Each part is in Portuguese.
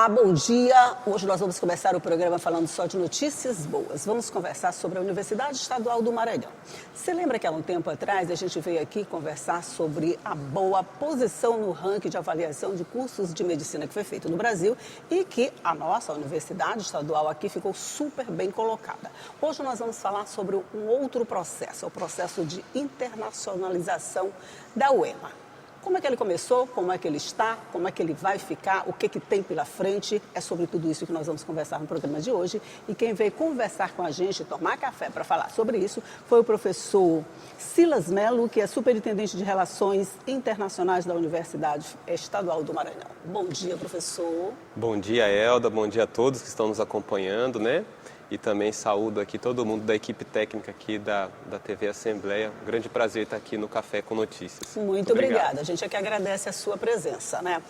Olá, bom dia. Hoje nós vamos começar o programa falando só de notícias boas. Vamos conversar sobre a Universidade Estadual do Maranhão. Você lembra que há um tempo atrás a gente veio aqui conversar sobre a boa posição no ranking de avaliação de cursos de medicina que foi feito no Brasil e que a nossa Universidade Estadual aqui ficou super bem colocada. Hoje nós vamos falar sobre um outro processo, o processo de internacionalização da UEMA. Como é que ele começou, como é que ele está, como é que ele vai ficar, o que tem pela frente, é sobre tudo isso que nós vamos conversar no programa de hoje. E quem veio conversar com a gente, tomar café para falar sobre isso, foi o professor Silas Melo, que é superintendente de Relações Internacionais da Universidade Estadual do Maranhão. Bom dia, professor. Bom dia, Elda, bom dia a todos que estão nos acompanhando, né? E também saúdo aqui todo mundo da equipe técnica aqui da TV Assembleia. Um grande prazer estar aqui no Café com Notícias. Muito obrigada. A gente é que agradece a sua presença, né?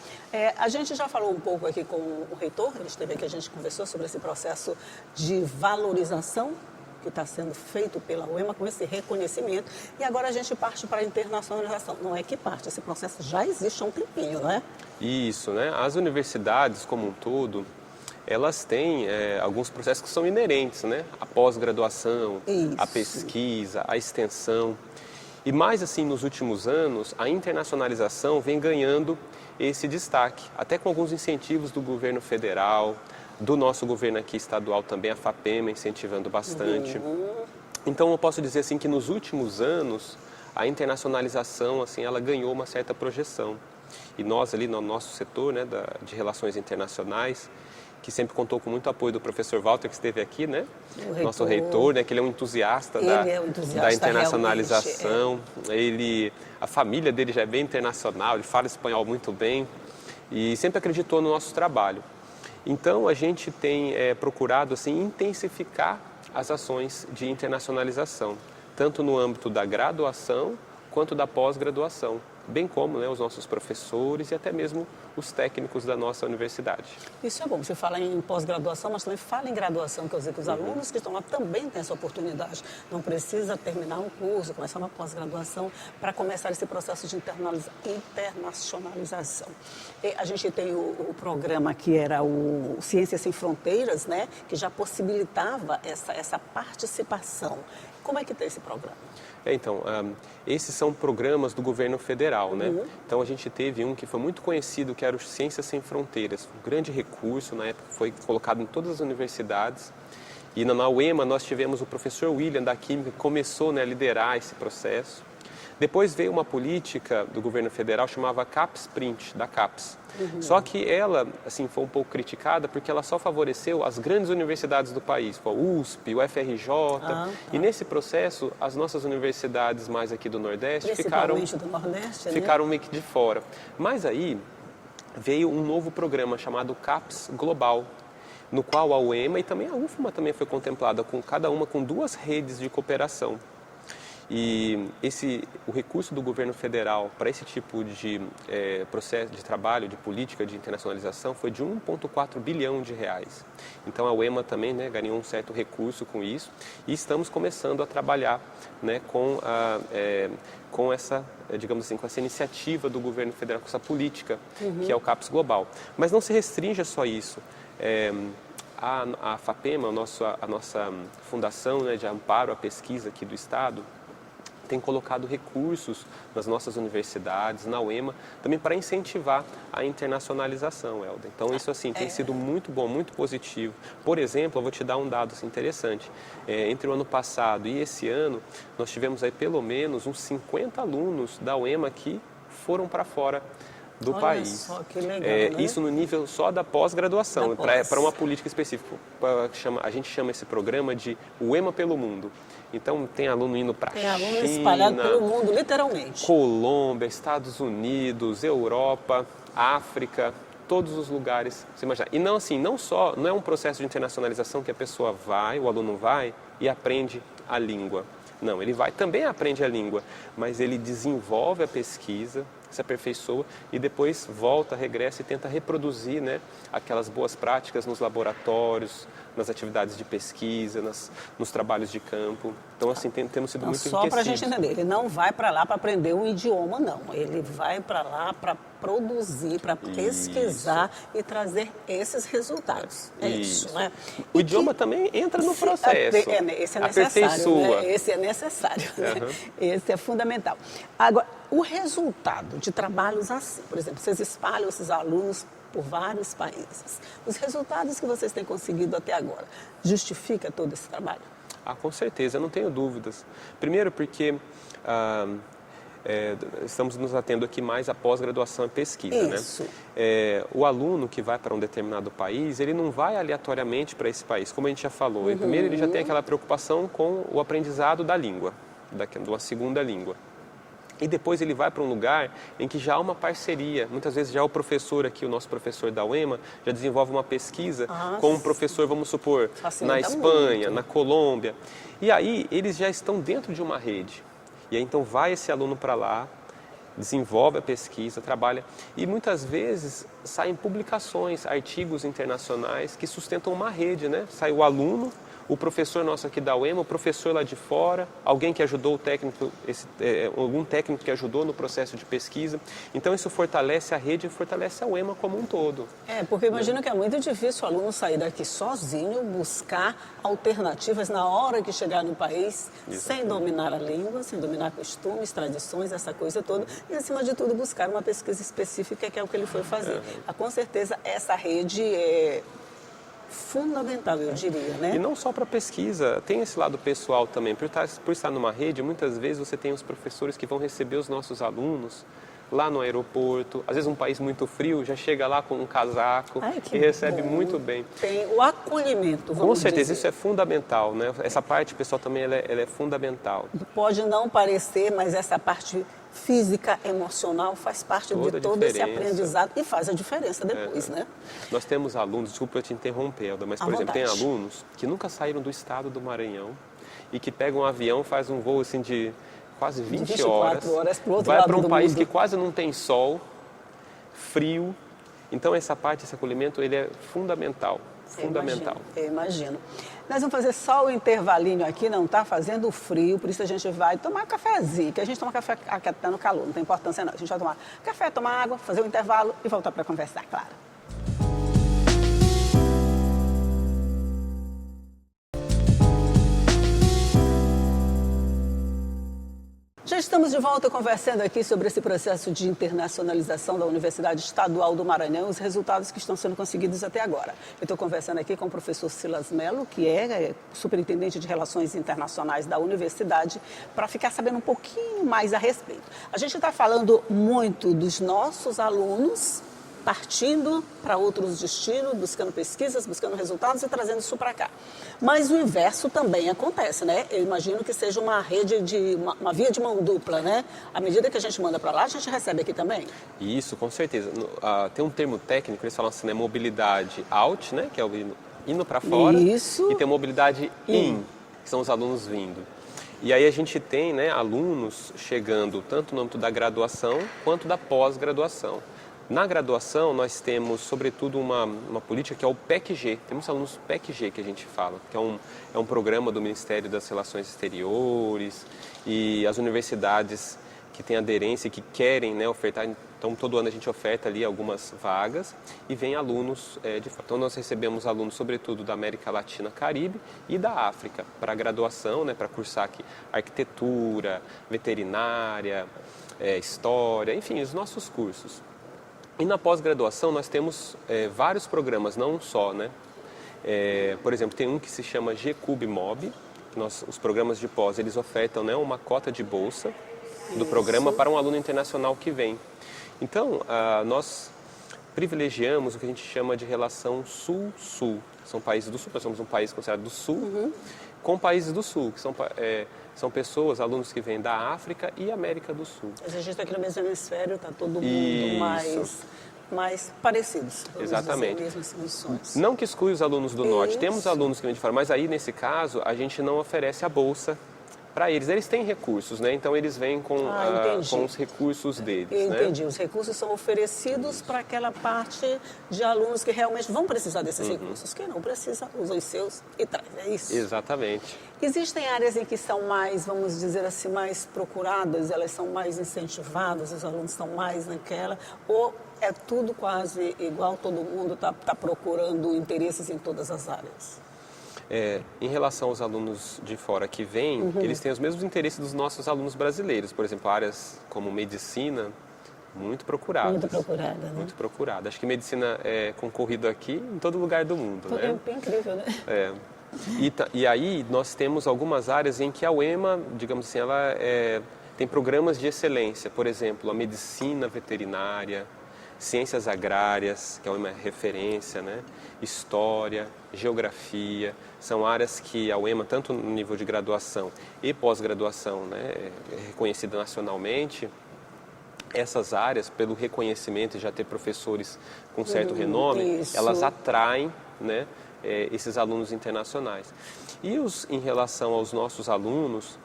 A gente já falou um pouco aqui com o reitor, ele esteve aqui, a gente conversou sobre esse processo de valorização que está sendo feito pela UEMA com esse reconhecimento. E agora a gente parte para a internacionalização. Não é que parte, esse processo já existe há um tempinho, não é? Isso, né? As universidades como um todo, elas têm alguns processos que são inerentes, né? A pós-graduação, a pesquisa, a extensão. E mais assim, nos últimos anos, a internacionalização vem ganhando esse destaque, até com alguns incentivos do governo federal, do nosso governo aqui estadual também, a FAPEMA, incentivando bastante. Então, eu posso dizer assim que nos últimos anos, a internacionalização, assim, ela ganhou uma certa projeção. E nós ali no nosso setor, né, de relações internacionais, que sempre contou com muito apoio do professor Walter, que esteve aqui, né? Nosso reitor, né? Que ele é um entusiasta, da internacionalização. A família dele já é bem internacional, ele fala espanhol muito bem e sempre acreditou no nosso trabalho. Então, a gente tem procurado assim, intensificar as ações de internacionalização, tanto no âmbito da graduação quanto da pós-graduação, bem como, né, os nossos professores e até mesmo os técnicos da nossa universidade. Isso é bom, você fala em pós-graduação, mas também fala em graduação, quer dizer que os alunos que estão lá também têm essa oportunidade. Não precisa terminar um curso, começar uma pós-graduação para começar esse processo de internacionalização. E a gente tem o programa que era o Ciências Sem Fronteiras, né, que já possibilitava essa participação. Como é que tem esse programa? Então, esses são programas do governo federal, né? Então, a gente teve um que foi muito conhecido, que era o Ciências Sem Fronteiras. Um grande recurso, na época, foi colocado em todas as universidades. E na UEMA, nós tivemos o professor William, da Química, que começou, né, a liderar esse processo. Depois veio uma política do governo federal chamada CAPES Print, da CAPES. Só que ela, assim, foi um pouco criticada porque ela só favoreceu as grandes universidades do país, o USP, o FRJ. E nesse processo, as nossas universidades mais aqui do Nordeste ficaram meio que de fora. Mas aí veio um novo programa chamado CAPES Global, no qual a UEMA e também a UFMA também foi contemplada, com cada uma com 2 redes de cooperação. E o recurso do governo federal para esse tipo de processo de trabalho, de política de internacionalização, foi de 1,4 bilhão de reais. Então a UEMA também, né, ganhou um certo recurso com isso e estamos começando a trabalhar, né, com essa, digamos assim, com essa iniciativa do governo federal, com essa política, que é o CAPES Global. Mas não se restringe a só isso. A FAPEMA, a nossa fundação, né, de amparo à pesquisa aqui do Estado, tem colocado recursos nas nossas universidades, na UEMA, também para incentivar a internacionalização, Elda. Então, isso assim tem sido muito bom, muito positivo. Por exemplo, eu vou te dar um dado assim, interessante. Entre o ano passado e esse ano, nós tivemos aí pelo menos uns 50 alunos da UEMA que foram para fora do país. Só, que legal, né? Isso no nível só da pós-graduação, para uma política específica. A gente chama esse programa de UEMA pelo Mundo. Então, tem aluno indo para a China, aluno espalhado pelo mundo, literalmente. Colômbia, Estados Unidos, Europa, África, todos os lugares, você imagina. E não assim, não é um processo de internacionalização que a pessoa vai, o aluno vai e aprende a língua. Não, ele também aprende a língua, mas ele desenvolve a pesquisa, se aperfeiçoa e depois volta, regressa e tenta reproduzir, né, aquelas boas práticas nos laboratórios, nas atividades de pesquisa, nos trabalhos de campo. Então, assim, temos sido muito enriquecidos. Só para a gente entender, ele não vai para lá para aprender um idioma, não. Ele vai para lá para produzir, para pesquisar e trazer esses resultados. É isso, né? O idioma também entra no processo. Esse é necessário, né? Esse é necessário, né? Esse é fundamental. Agora, o resultado de trabalhos assim, por exemplo, vocês espalham esses alunos por vários países. Os resultados que vocês têm conseguido até agora, justifica todo esse trabalho? Com certeza, não tenho dúvidas. Primeiro porque estamos nos atendo aqui mais à pós-graduação e pesquisa. Isso. Né? O aluno que vai para um determinado país, ele não vai aleatoriamente para esse país, como a gente já falou. Primeiro, ele já tem aquela preocupação com o aprendizado da língua, de uma segunda língua. E depois ele vai para um lugar em que já há uma parceria. Muitas vezes já o professor aqui, o nosso professor da UEMA, já desenvolve uma pesquisa com um professor, vamos supor, na Espanha, na Colômbia. E aí eles já estão dentro de uma rede. E aí então vai esse aluno para lá, desenvolve a pesquisa, trabalha. E muitas vezes saem publicações, artigos internacionais que sustentam uma rede, né? Sai o aluno, o professor nosso aqui da UEMA, o professor lá de fora, alguém que ajudou o técnico, algum técnico que ajudou no processo de pesquisa. Então isso fortalece a rede e fortalece a UEMA como um todo. Porque imagino que é muito difícil o aluno sair daqui sozinho, buscar alternativas na hora que chegar no país, sem dominar a língua, sem dominar costumes, tradições, essa coisa toda, e acima de tudo buscar uma pesquisa específica, que é o que ele foi fazer. Com certeza essa rede é fundamental, eu diria, né? E não só para pesquisa, tem esse lado pessoal também. Por estar numa rede, muitas vezes você tem os professores que vão receber os nossos alunos lá no aeroporto. Às vezes um país muito frio, já chega lá com um casaco e recebe muito bem. Tem o acolhimento, vamos Com certeza, dizer. isso é fundamental, né? Essa parte, pessoal, também ela é fundamental. Pode não parecer, mas essa parte física, emocional, faz parte de todo esse aprendizado e faz a diferença depois, né? Nós temos alunos, desculpa eu te interromper, Elda, mas, por exemplo, tem alunos que nunca saíram do estado do Maranhão e que pegam um avião, faz um voo assim de quase 24 horas pro outro vai lado para um do país mundo. que quase não tem sol, frio. Então, essa parte, esse acolhimento, ele é fundamental. Fundamental. Eu imagino. Nós vamos fazer só o intervalinho aqui, não está fazendo frio, por isso a gente vai tomar um cafezinho, que a gente toma café aqui está no calor, não tem importância não. A gente vai tomar café, tomar água, fazer um intervalo e voltar para conversar, claro. Já estamos de volta conversando aqui sobre esse processo de internacionalização da Universidade Estadual do Maranhão, os resultados que estão sendo conseguidos até agora. Eu estou conversando aqui com o professor Silas Mello, que é superintendente de Relações Internacionais da Universidade, para ficar sabendo um pouquinho mais a respeito. A gente está falando muito dos nossos alunos partindo para outros destinos, buscando pesquisas, buscando resultados e trazendo isso para cá. Mas o inverso também acontece, né? Eu imagino que seja uma rede uma via de mão dupla, né? À medida que a gente manda para lá, a gente recebe aqui também. Isso, com certeza. Tem um termo técnico, eles falam assim, né? Mobilidade out, né? Que é o indo para fora. Isso. E tem mobilidade in, que são os alunos vindo. E aí a gente tem, né, alunos chegando tanto no âmbito da graduação quanto da pós-graduação. Na graduação, nós temos, sobretudo, uma política que é o PEC-G. Temos alunos PEC-G que a gente fala, que é um programa do Ministério das Relações Exteriores e as universidades que têm aderência e que querem, né, ofertar. Então, todo ano a gente oferta ali algumas vagas e vem alunos de fora. Então, nós recebemos alunos, sobretudo, da América Latina, Caribe e da África, para graduação, né, para cursar aqui arquitetura, veterinária, história, enfim, os nossos cursos. E na pós-graduação nós temos vários programas, não um só, né? Por exemplo, tem um que se chama GCUB-MOB, que os programas de pós, eles ofertam, né, uma cota de bolsa do programa para um aluno internacional que vem. Então, nós privilegiamos o que a gente chama de relação Sul-Sul. São países do Sul, nós somos um país considerado do Sul, com países do Sul, que são pessoas, alunos que vêm da África e América do Sul. Mas a gente está aqui no mesmo hemisfério, está todo mundo mais parecidos. Exatamente. Mesmas condições. Não que exclui os alunos do Norte, temos alunos que vêm de fora, mas aí, nesse caso, a gente não oferece a bolsa para eles. Eles têm recursos, né? Então eles vêm com os recursos deles. Entendi. Os recursos são oferecidos para aquela parte de alunos que realmente vão precisar desses recursos. Quem não precisa, usa os seus e traz. É isso? Exatamente. Existem áreas em que são mais, vamos dizer assim, mais procuradas, elas são mais incentivadas, os alunos estão mais naquela, ou é tudo quase igual, todo mundo está procurando interesses em todas as áreas? Em relação aos alunos de fora que vêm, eles têm os mesmos interesses dos nossos alunos brasileiros. Por exemplo, áreas como medicina, muito procuradas. Muito procurada, né? Muito procurada. Acho que medicina é concorrida aqui em todo lugar do mundo, né? É incrível, né? E aí nós temos algumas áreas em que a UEMA, digamos assim, ela tem programas de excelência. Por exemplo, a medicina veterinária, ciências agrárias, que a UEMA é referência, né? História, geografia, são áreas que a UEMA, tanto no nível de graduação e pós-graduação, né, é reconhecida nacionalmente. Essas áreas, pelo reconhecimento e já ter professores com certo renome, elas atraem, né, esses alunos internacionais. E em relação aos nossos alunos,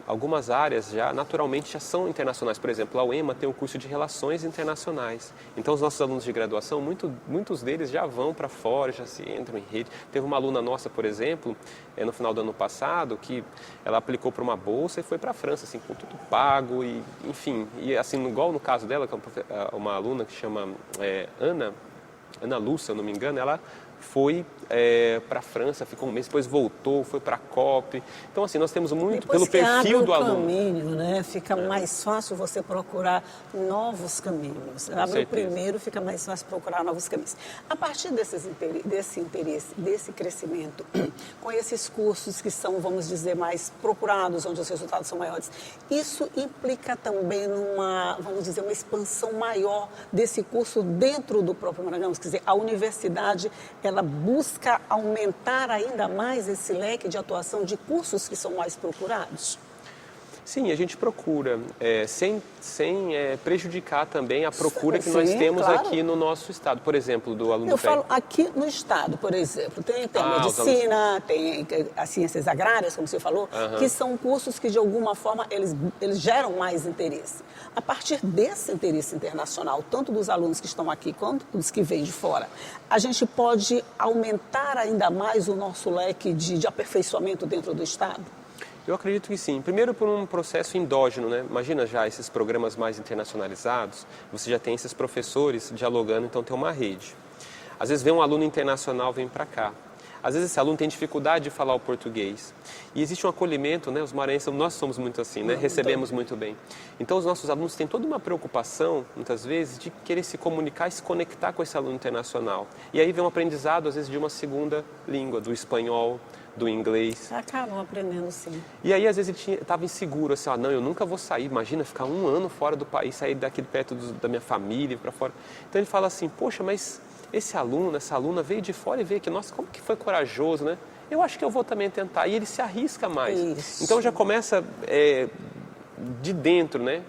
algumas áreas naturalmente já são internacionais. Por exemplo, a UEMA tem um curso de Relações Internacionais. Então, os nossos alunos de graduação, muitos deles já vão para fora, já se entram em rede. Teve uma aluna nossa, por exemplo, no final do ano passado, que ela aplicou para uma bolsa e foi para a França, assim, com tudo pago, e, enfim. E assim, igual no caso dela, que é uma aluna que chama Ana Lúcia, se eu não me engano, ela foi para a França, ficou um mês, depois voltou, foi para a COP. Então, assim, nós temos muito depois pelo perfil do aluno. Caminho, né? Fica mais fácil você procurar novos caminhos. Abre o primeiro, fica mais fácil procurar novos caminhos. A partir desse interesse, desse crescimento, com esses cursos que são, vamos dizer, mais procurados, onde os resultados são maiores, isso implica também vamos dizer, uma expansão maior desse curso dentro do próprio Maranhão. Quer dizer, a universidade, ela busca aumentar ainda mais esse leque de atuação de cursos que são mais procurados? Sim, a gente procura, sem prejudicar também a procura que nós temos aqui no nosso estado. Por exemplo, do aluno... Eu falo aqui no estado, por exemplo, tem medicina, tem as ciências agrárias, como você falou, que são cursos que, de alguma forma, eles geram mais interesse. A partir desse interesse internacional, tanto dos alunos que estão aqui quanto dos que vêm de fora, a gente pode aumentar ainda mais o nosso leque de aperfeiçoamento dentro do estado? Eu acredito que sim. Primeiro por um processo endógeno, né? Imagina já esses programas mais internacionalizados, você já tem esses professores dialogando, então tem uma rede. Às vezes vem um aluno internacional, vem para cá. Às vezes esse aluno tem dificuldade de falar o português. E existe um acolhimento, né? Os maranhenses, nós somos muito assim, né? Recebemos muito bem. Então os nossos alunos têm toda uma preocupação, muitas vezes, de querer se comunicar e se conectar com esse aluno internacional. E aí vem um aprendizado, às vezes, de uma segunda língua, do espanhol, do inglês. Acabam aprendendo, sim. E aí, às vezes, ele estava inseguro, assim, não, eu nunca vou sair, imagina ficar 1 ano fora do país, sair daqui perto da minha família, para fora. Então ele fala assim, poxa, mas esse aluno, essa aluna veio de fora e veio aqui, nossa, como que foi corajoso, né? Eu acho que eu vou também tentar. E ele se arrisca mais. Isso. Então já começa de dentro, né?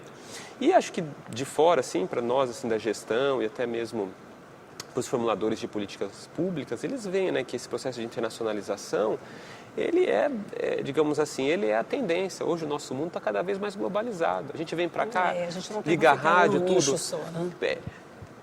E acho que de fora, assim, para nós, assim, da gestão e até mesmo para os formuladores de políticas públicas, eles veem, né, que esse processo de internacionalização, ele digamos assim, ele é a tendência. Hoje o nosso mundo está cada vez mais globalizado. A gente vem para cá, liga a rádio, tudo. Só, né?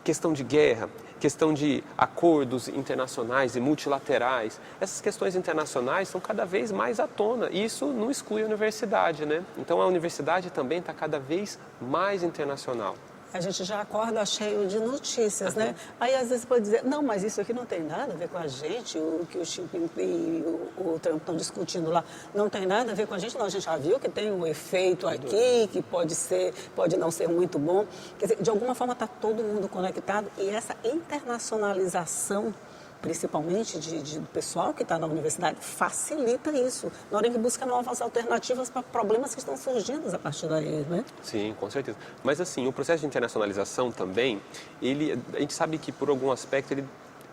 Questão de guerra, questão de acordos internacionais e multilaterais. Essas questões internacionais estão cada vez mais à tona. E isso não exclui a universidade, né? Então a universidade também está cada vez mais internacional. A gente já acorda cheio de notícias, né? Aí às vezes pode dizer, não, mas isso aqui não tem nada a ver com a gente, o que o Xi Jinping e o Trump estão discutindo lá, não tem nada a ver com a gente, não. A gente já viu que tem um efeito aqui, que pode não ser muito bom. Quer dizer, de alguma forma está todo mundo conectado e essa internacionalização, principalmente do pessoal que está na universidade, facilita isso. Na hora que busca novas alternativas para problemas que estão surgindo a partir daí, né? Sim, com certeza. Mas assim, o processo de internacionalização também, a gente sabe que por algum aspecto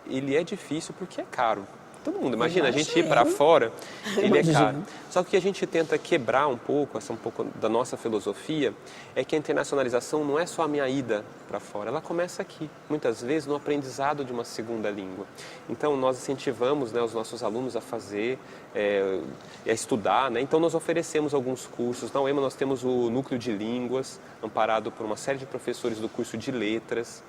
ele é difícil porque é caro. todo mundo. Imagina, a gente ir para fora, ele é caro. Só que o que a gente tenta quebrar um pouco, essa um pouco da nossa filosofia, é que a internacionalização não é só a minha ida para fora, ela começa aqui, muitas vezes no aprendizado de uma segunda língua. Então, nós incentivamos, né, os nossos alunos a fazer, a estudar, né? Então, nós oferecemos alguns cursos. Na UEMA, nós temos o Núcleo de Línguas, amparado por uma série de professores do curso de Letras.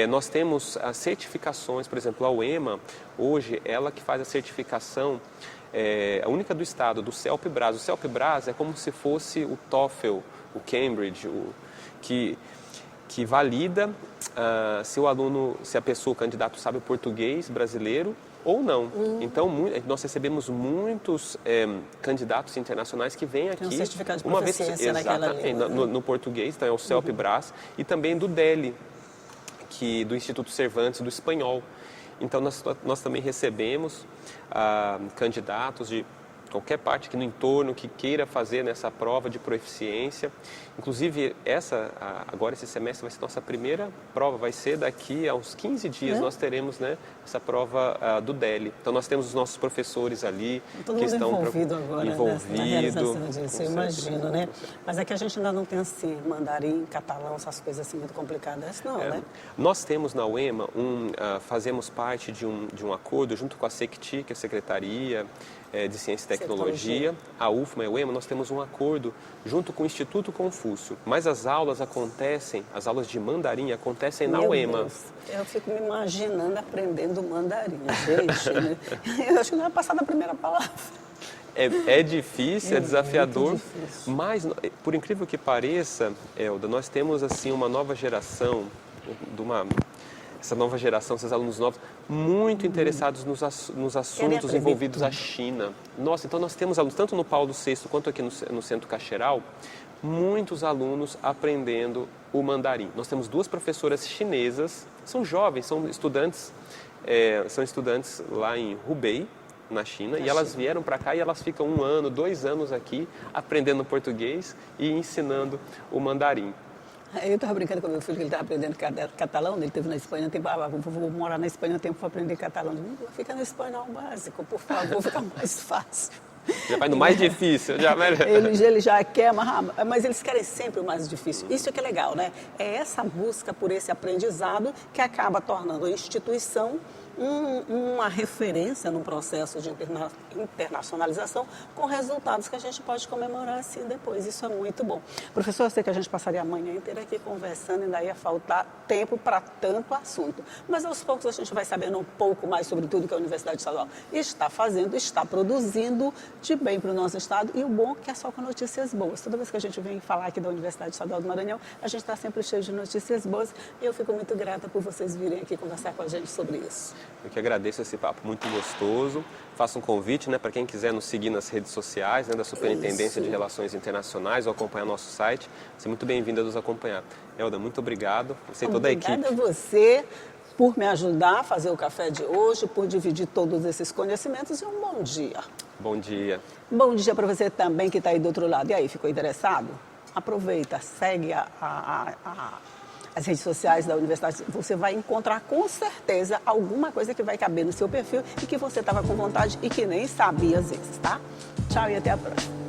Nós temos as certificações, por exemplo, a UEMA, hoje, ela que faz a certificação, a única do estado, do CELP-BRAS. O CELP-BRAS é como se fosse o TOEFL, o Cambridge, que valida se o aluno, se a pessoa, o candidato, sabe o português brasileiro ou não. Então, nós recebemos muitos candidatos internacionais que vêm aqui um certificado de uma vez naquela língua, no português, então é o CELP-BRAS, e também do DELI, do Instituto Cervantes, do espanhol. Então, nós também recebemos candidatos de qualquer parte aqui no entorno que queira fazer nessa prova de proficiência. Inclusive, agora esse semestre vai ser nossa primeira prova, vai ser daqui a uns 15 dias, nós teremos, né, essa prova do DELI. Então, nós temos os nossos professores ali que estão envolvido agora na realização disso, eu imagino, né? Mas é que a gente ainda não tem assim, mandarim, catalão, essas coisas assim muito complicadas, não, né? Nós temos na UEMA, fazemos parte de um acordo junto com a SECTI, que é a Secretaria de Ciência e Tecnologia, a UFMA e a UEMA, nós temos um acordo junto com o Instituto Confúcio. Mas as aulas de mandarim acontecem na UEMA. Deus, eu fico me imaginando aprendendo mandarim, gente, né? Eu acho que não vai passar da primeira palavra. É difícil, é desafiador, difícil. Mas, por incrível que pareça, Elda, nós temos assim uma nova geração, essa nova geração, esses alunos novos, muito interessados nos assuntos envolvidos à China. Nossa, então nós temos alunos, tanto no Paulo VI quanto aqui no Centro Cacheral, muitos alunos aprendendo o mandarim. Nós temos 2 professoras chinesas, são jovens, são estudantes lá em Hubei, na China, e elas vieram para cá e elas ficam 1 ano, 2 anos aqui aprendendo português e ensinando o mandarim. Eu estava brincando com meu filho, que ele estava aprendendo catalão, ele esteve na Espanha um tempo, vou morar na Espanha um tempo para aprender catalão. Fica no espanhol básico, por favor, fica mais fácil. Já vai no mais difícil. Ele já quer, mas eles querem sempre o mais difícil. Isso é que é legal, né? É essa busca por esse aprendizado que acaba tornando a instituição uma referência no processo de internacionalização com resultados que a gente pode comemorar assim depois. Isso é muito bom. Professor, eu sei que a gente passaria a manhã inteira aqui conversando, ainda ia faltar tempo para tanto assunto. Mas aos poucos a gente vai sabendo um pouco mais sobre tudo que a Universidade Estadual está fazendo, está produzindo de bem para o nosso estado. E o bom é que é só com notícias boas. Toda vez que a gente vem falar aqui da Universidade Estadual do Maranhão, a gente está sempre cheio de notícias boas. E eu fico muito grata por vocês virem aqui conversar com a gente sobre isso. Eu que agradeço esse papo muito gostoso. Faço um convite, né, para quem quiser nos seguir nas redes sociais, né, da Superintendência de Relações Internacionais, ou acompanhar nosso site. Você é muito bem-vinda a nos acompanhar. Elda, muito obrigado. Você e toda a equipe. Obrigada a você por me ajudar a fazer o café de hoje, por dividir todos esses conhecimentos, e um bom dia. Bom dia. Bom dia para você também que está aí do outro lado. E aí, ficou interessado? Aproveita, segue as redes sociais da universidade. Você vai encontrar com certeza alguma coisa que vai caber no seu perfil e que você estava com vontade e que nem sabia às vezes, tá? Tchau e até a próxima.